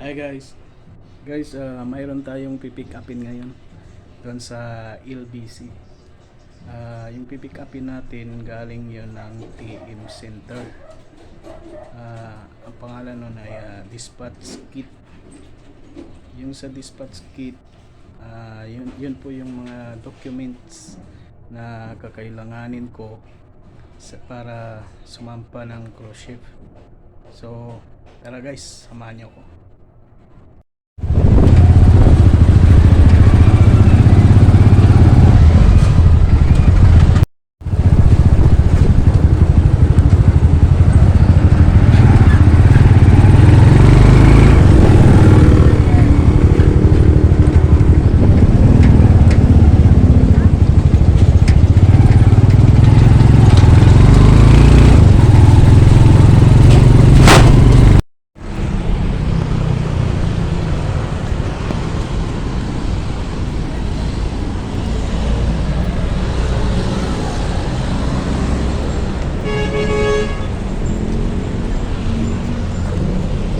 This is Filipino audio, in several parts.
Hi guys, mayroon tayong pipick upin ngayon doon sa LBC. Yung pipick upin natin galing yun ng TM Center. Ang pangalan nun ay dispatch kit. Yung sa dispatch kit, yun po yung mga documents na kakailanganin ko para sumampa ng cruise ship. So tara guys, samahan niyo ako.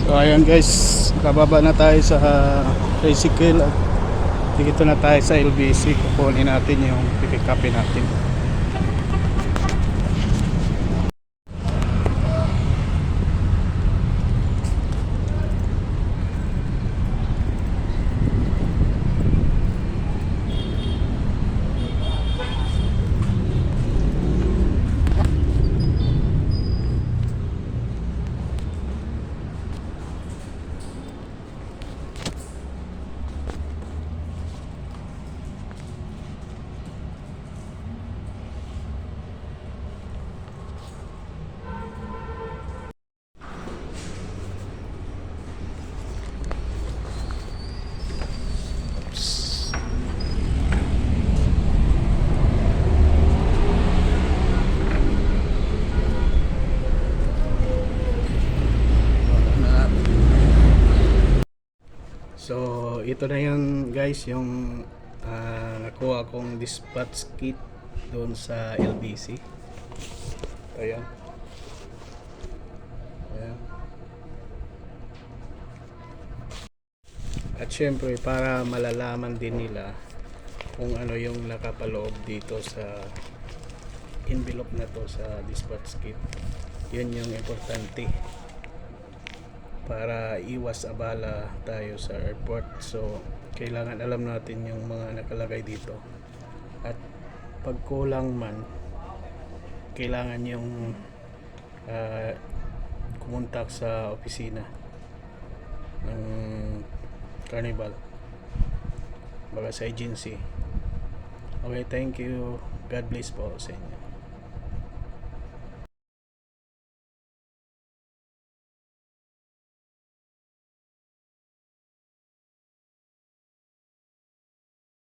So ayan guys, kababa na tayo sa tricycle at dito na tayo sa LBC. Kukunin natin yung pipick upin natin. So ito na yun guys, yung nakuha kong dispatch kit doon sa LBC. Ayan. Ayan. At syempre para malalaman din nila kung ano yung nakapaloob dito sa envelope na to sa dispatch kit. Yun yung importante para iwas abala tayo sa airport. So kailangan alam natin yung mga nakalagay dito, at pag kulang man kailangan yung kumontak sa opisina ng Carnival, baga sa agency. Okay, thank you. God bless po sa inyo.